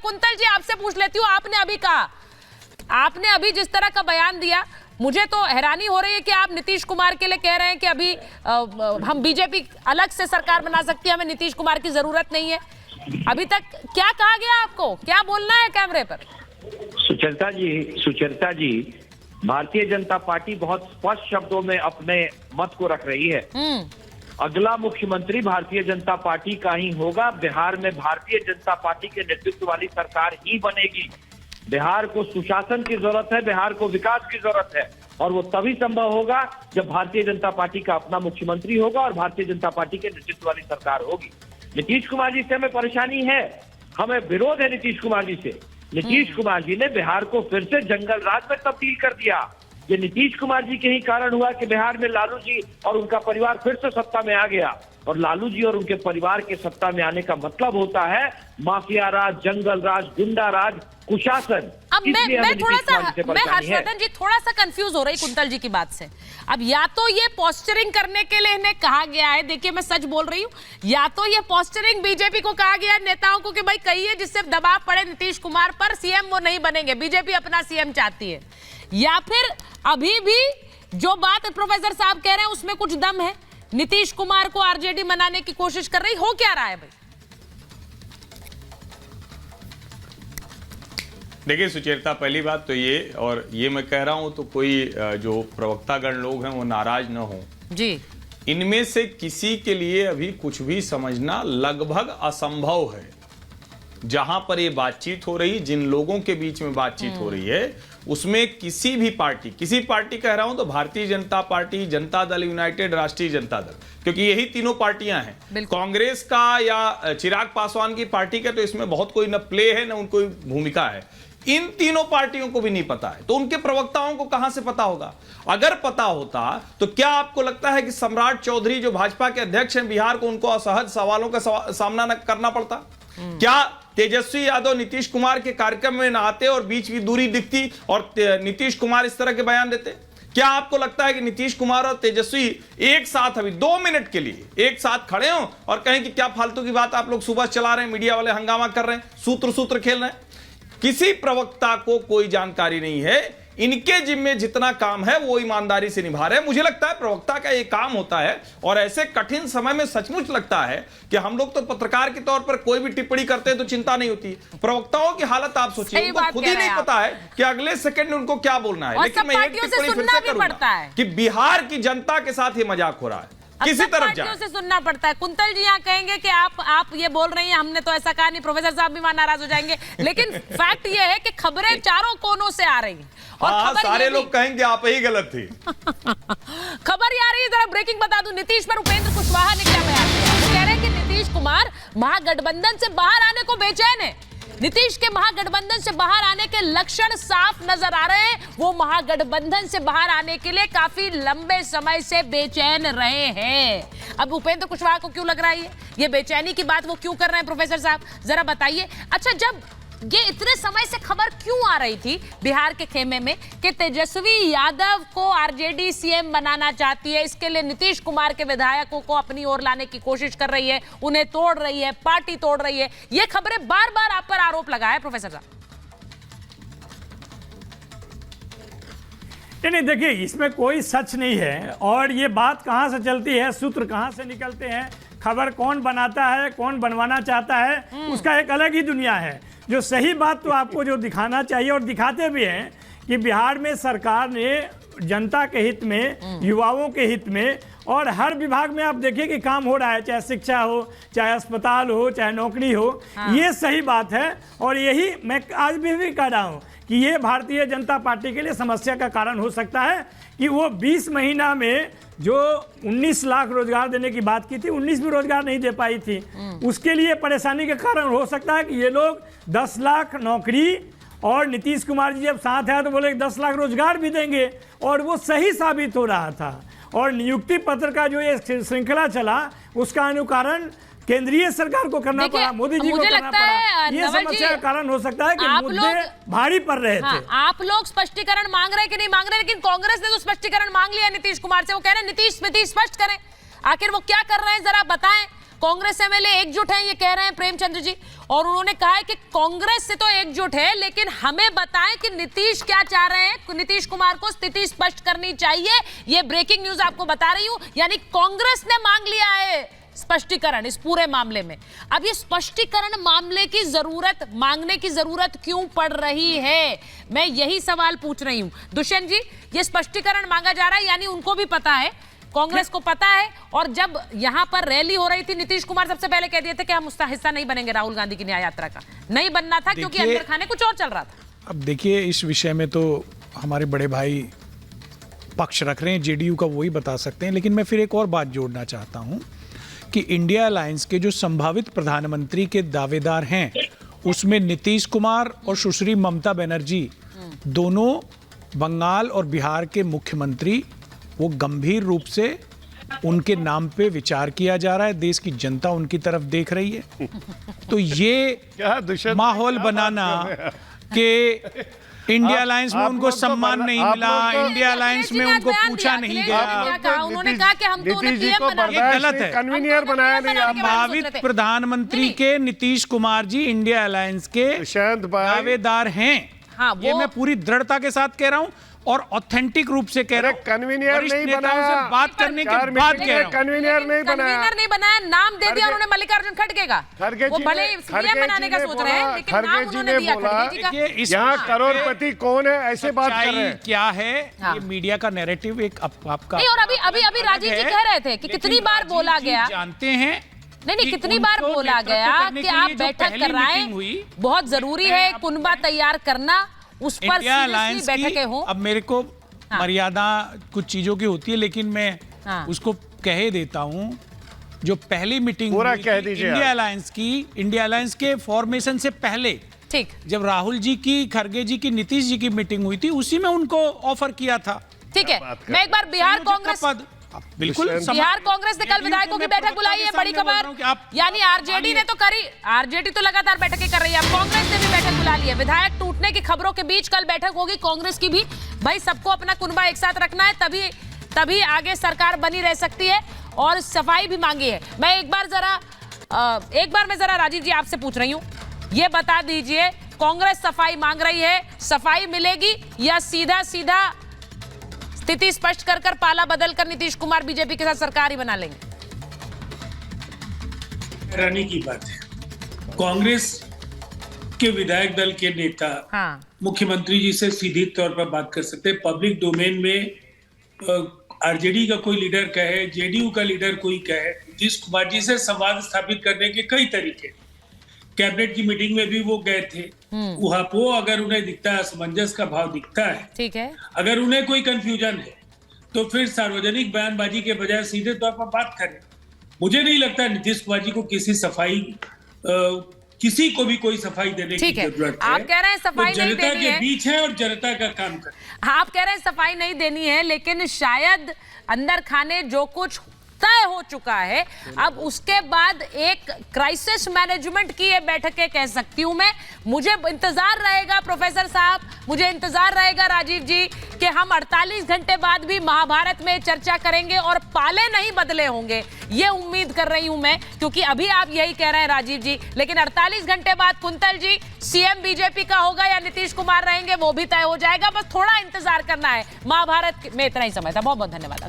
Quintal जी आपसे पूछ लेती हूँ, आपने अभी जिस तरह का बयान दिया, मुझे तो हैरानी हो रही है कि आप नीतीश कुमार के लिए कह रहे हैं कि अभी हम बीजेपी अलग से सरकार बना सकती है, हमें नीतीश कुमार की जरूरत नहीं है। अभी तक क्या कहा गया आपको, क्या बोलना है कैमरे पर? सुचरिता जी, भारतीय जनता पार्टी बहुत स्पष्ट शब्दों में अपने मत को रख रही है। अगला मुख्यमंत्री भारतीय जनता पार्टी का ही होगा। बिहार में भारतीय जनता पार्टी के नेतृत्व वाली सरकार ही बनेगी। बिहार को सुशासन की जरूरत है, बिहार को विकास की जरूरत है, और वो तभी संभव होगा जब भारतीय जनता पार्टी का अपना मुख्यमंत्री होगा और भारतीय जनता पार्टी के नेतृत्व वाली सरकार होगी। नीतीश कुमार जी से हमें परेशानी है, हमें विरोध है नीतीश कुमार जी से। नीतीश कुमार जी ने बिहार को फिर से जंगल राज में तब्दील कर दिया। ये नीतीश कुमार जी के ही कारण हुआ कि बिहार में लालू जी और उनका परिवार फिर से सत्ता में आ गया। और लालू जी और उनके परिवार के सत्ता में आने का मतलब होता है माफिया राज, जंगल राज, गुंडा राज, कुशासन। अब मैं हर्षवर्धन जी थोड़ा सा कंफ्यूज हो रही कुंतल जी की बात से। अब या तो ये पोस्चरिंग करने के लिए इन्हें कहा गया है, देखिए मैं सच बोल रही हूँ, या तो ये पोस्चरिंग बीजेपी को कहा गया है, नेताओं को, कि भाई कहिए जिससे दबाव पड़े नीतीश कुमार पर, सीएम वो नहीं बनेंगे, बीजेपी अपना सीएम चाहती है। या फिर अभी भी जो बात प्रोफेसर साहब कह रहे हैं उसमें कुछ दम है, नीतीश कुमार को आरजेडी बनाने की कोशिश कर रही, हो क्या रहा है भाई? देखिए सुचेता, पहली बात तो ये, और ये मैं कह रहा हूं तो कोई जो प्रवक्तागण लोग हैं वो नाराज न हो जी, इनमें से किसी के लिए अभी कुछ भी समझना लगभग असंभव है। जहां पर ये बातचीत हो रही, जिन लोगों के बीच में बातचीत हो रही है, उसमें किसी पार्टी कह रहा हूं तो भारतीय जनता पार्टी, जनता दल यूनाइटेड, राष्ट्रीय जनता दल, क्योंकि यही तीनों पार्टियां हैं। कांग्रेस का या चिराग पासवान की पार्टी का तो इसमें बहुत कोई न प्ले है न उनको भूमिका है। इन तीनों पार्टियों को भी नहीं पता है, तो उनके प्रवक्ताओं को कहां से पता होगा? अगर पता होता तो क्या आपको लगता है कि सम्राट चौधरी जो भाजपा के अध्यक्ष हैं बिहार को, उनको असहज सवालों का सामना न करना पड़ता? क्या तेजस्वी यादव नीतीश कुमार के कार्यक्रम में न आते और बीच की दूरी दिखती और नीतीश कुमार इस तरह के बयान देते? क्या आपको लगता है कि नीतीश कुमार और तेजस्वी एक साथ अभी 2 मिनट के लिए एक साथ खड़े हों और कहें कि क्या फालतू की बात आप लोग सुबह चला रहे हैं, मीडिया वाले हंगामा कर रहे हैं, सूत्र खेल रहे हैं? किसी प्रवक्ता को कोई जानकारी नहीं है। इनके जिम्मे जितना काम है वो ईमानदारी से निभा रहे हैं। मुझे लगता है प्रवक्ता का ये काम होता है, और ऐसे कठिन समय में सचमुच लगता है कि हम लोग तो पत्रकार के तौर पर कोई भी टिप्पणी करते हैं तो चिंता नहीं होती। प्रवक्ताओं की हालत आप सोचिए, उनको खुद ही नहीं पता है कि अगले सेकंड उनको क्या बोलना है। लेकिन मैं एक टिप्पणी फिर से करूंगा कि बिहार की जनता के साथ ये मजाक हो रहा है, किसी तरफ जाए से सुनना पड़ता है। कुंतल जी यहाँ कहेंगे कि आप ये बोल रही हैं, हमने तो ऐसा कहा नहीं, प्रोफेसर साहब भी वहां नाराज हो जाएंगे, लेकिन फैक्ट ये है कि खबरें चारों कोनों से आ रही हैं। और सारे लोग कहेंगे आप ही गलत थी। खबर ये आ रही है, जरा ब्रेकिंग बता दूं, नीतीश पर उपेंद्र कुशवाहा ने क्या बयान दिया। वो कह रहे हैं कि नीतीश कुमार महागठबंधन से बाहर आने को बेचैन है। नीतीश के महागठबंधन से बाहर आने के लक्षण साफ नजर आ रहे हैं। वो महागठबंधन से बाहर आने के लिए काफी लंबे समय से बेचैन रहे हैं। अब उपेंद्र कुशवाहा को क्यों लग रहा है ये बेचैनी की बात वो क्यों कर रहे हैं, प्रोफेसर साहब जरा बताइए। अच्छा, जब ये इतने समय से खबर क्यों आ रही थी बिहार के खेमे में कि तेजस्वी यादव को आरजेडी सीएम बनाना चाहती है, इसके लिए नीतीश कुमार के विधायकों को अपनी ओर लाने की कोशिश कर रही है, उन्हें तोड़ रही है, पार्टी तोड़ रही है, ये खबरें बार बार आप पर आरोप लगा है प्रोफेसर साहब? नहीं, देखिए इसमें कोई सच नहीं है, और ये बात कहाँ से चलती है, सूत्र कहाँ से निकलते हैं, खबर कौन बनाता है, कौन बनवाना चाहता है, उसका एक अलग ही दुनिया है। जो सही बात तो आपको जो दिखाना चाहिए और दिखाते भी हैं कि बिहार में सरकार ने जनता के हित में, युवाओं के हित में, और हर विभाग में आप देखिए कि काम हो रहा है, चाहे शिक्षा हो, चाहे अस्पताल हो, चाहे नौकरी हो। ये सही बात है, और यही मैं आज भी कह रहा हूँ कि ये भारतीय जनता पार्टी के लिए समस्या का कारण हो सकता है कि वो 20 महीना में जो 19 लाख रोजगार देने की बात की थी, 19 भी रोजगार नहीं दे पाई थी। उसके लिए परेशानी का कारण हो सकता है कि ये लोग 10 लाख नौकरी, और नीतीश कुमार जी जब साथ आए तो बोले 10 लाख रोजगार भी देंगे, और वो सही साबित हो रहा था। और नियुक्ति पत्र का जो ये श्रृंखला चला, उसका अनुकरण केंद्रीय सरकार को करना पड़ा, मोदी जी को करना पड़ा। ये समस्या का कारण हो सकता है कि मुद्दे भारी पड़ रहे थे। आप लोग स्पष्टीकरण मांग रहे हैं कि नहीं मांग रहे, लेकिन कांग्रेस ने तो स्पष्टीकरण मांग लिया नीतीश कुमार से। वो कह रहे हैं नीतीश स्पष्ट करें, आखिर वो क्या कर रहे हैं जरा बताएं। कांग्रेस एमएलए एकजुट हैं, ये कह रहे हैं प्रेमचंद्र जी, और उन्होंने कहा है कि कांग्रेस से तो एकजुट है, लेकिन हमें बताएं कि नीतीश क्या चाह रहे हैं। नीतीश कुमार को स्थिति स्पष्ट करनी चाहिए। ये ब्रेकिंग न्यूज आपको बता रही हूं, यानी कांग्रेस ने मांग लिया है स्पष्टीकरण इस पूरे मामले में। अब ये स्पष्टीकरण मामले की जरूरत, मांगने की जरूरत क्यों पड़ रही है, मैं यही सवाल पूछ रही हूं। दुष्यंत जी, ये स्पष्टीकरण मांगा जा रहा है, यानी उनको भी पता है, कांग्रेस को पता है, और जब यहां पर रैली हो रही थी नीतीश कुमार सबसे पहले कह दिए थे कि हम उसका हिस्सा नहीं बनेंगे, राहुल गांधी की न्याय यात्रा का नहीं बनना था, क्योंकि अंदर खाने कुछ और चल रहा था। अब देखिए, इस विषय में तो हमारे बड़े भाई पक्ष रख रहे हैं, जेडीयू का वही बता सकते हैं, लेकिन मैं फिर एक और बात जोड़ना चाहता हूं कि इंडिया अलायंस के जो संभावित प्रधानमंत्री के दावेदार हैं, उसमें नीतीश कुमार और सुश्री ममता बनर्जी दोनों बंगाल और बिहार के मुख्यमंत्री, वो गंभीर रूप से उनके नाम पे विचार किया जा रहा है। देश की जनता उनकी तरफ देख रही है। तो ये माहौल बनाना कि इंडिया अलायंस में उनको सम्मान नहीं मिला, इंडिया अलायंस में उनको पूछा नहीं गया, उन्होंने कहा कि हम तो उन्हें पीएम बना रहे हैं। ये गलत है। कन्वीनियर बनाया नहीं। संभावित प्रधानमंत्री के नीतीश कुमार जी इंडिया अलायंस के दावेदार हैं। हाँ, ये मैं पूरी दृढ़ता के साथ कह रहा हूं और ऑथेंटिक रूप से कह रहा हूं। कन्वीनियर नहीं बनाया, से बात करने के बाद कह रहा हूं। कन्वीनियर नहीं बनाया, नाम दे दिया उन्होंने मल्लिकार्जुन खड़गे का। वो भले सीएम बनाने का सोच रहे हैं, लेकिन नाम उन्होंने दिया खड़गे जी का। यहाँ करोड़पति कौन है, ऐसे बात कर रहे हैं। क्या है ये मीडिया का नैरेटिव एक आपका। नहीं, और अभी राजीव जी कह रहे थे कि कितनी बार बोला गया, जानते हैं नहीं, कितनी बार बोला गया कि आप बैठक कर रहे हैं, बहुत जरूरी है कुनबा तैयार करना, उस पर सीरियसली बैठकें हो। अब मेरे को मर्यादा कुछ चीजों की होती है, लेकिन मैं उसको कह देता हूं। जो पहली मीटिंग पूरा कह दीजिए। इंडिया अलायंस के फॉर्मेशन से पहले, ठीक, जब राहुल जी की, खड़गे जी की, नीतीश जी की मीटिंग हुई थी, उसी में उनको ऑफर किया था। ठीक है, मैं एक बार बिहार कांग्रेस, बिल्कुल बिहार कांग्रेस ने कल विधायकों की बैठक बुलाई है, बड़ी खबर, यानी आरजेडी ने तो करी, आरजेडी तो लगातार बैठकें कर रही है, अब कांग्रेस ने भी बैठक बुला ली है। विधायक टूटने की खबरों के बीच कल बैठक होगी कांग्रेस की भी। भाई, सबको अपना कुनबा एक साथ रखना है, तभी आगे सरकार बनी रह सकती है, और सफाई भी मांगी है। मैं एक बार मैं जरा राजीव जी आपसे पूछ रही हूँ, ये बता दीजिए, कांग्रेस सफाई मांग रही है, सफाई मिलेगी या सीधा स्थिति स्पष्ट कर पाला बदल कर नीतीश कुमार बीजेपी के साथ सरकार ही बना लेंगे? हैरानी की बात है, कांग्रेस के विधायक दल के नेता मुख्यमंत्री जी से सीधे तौर पर बात कर सकते हैं। पब्लिक डोमेन में आरजेडी का कोई लीडर कहे, जेडीयू का लीडर कोई कहे, नीतीश कुमार जी से संवाद स्थापित करने के कई तरीके। कैबिनेट की मीटिंग में भी वो गए थे, वहां पर अगर उन्हें दिखता है, असमंजस का भाव दिखता है, ठीक है, अगर उन्हें कोई कंफ्यूजन है तो फिर सार्वजनिक बयानबाजी के बजाय सीधे तौर पर बात करें। मुझे नहीं लगता नीतीश कुमार जी को किसी को भी कोई सफाई देने की जरूरत है। आप कह रहे हैं सफाई नहीं देनी है, जनता के बीच है और जनता का काम कर। आप कह रहे हैं सफाई नहीं देनी है, लेकिन शायद अंदर खाने जो कुछ तय हो चुका है, अब उसके बाद एक क्राइसिस मैनेजमेंट की ये बैठकें कह सकती हूं मैं। मुझे इंतजार रहेगा प्रोफेसर साहब, मुझे इंतजार रहेगा राजीव जी, कि हम 48 घंटे बाद भी महाभारत में चर्चा करेंगे और पाले नहीं बदले होंगे, ये उम्मीद कर रही हूं मैं, क्योंकि अभी आप यही कह रहे हैं राजीव जी, लेकिन 48 घंटे बाद कुंतल जी सीएम बीजेपी का होगा या नीतीश कुमार रहेंगे, वो भी तय हो जाएगा। बस थोड़ा इंतजार करना है। महाभारत में इतना ही समय था। बहुत बहुत धन्यवाद।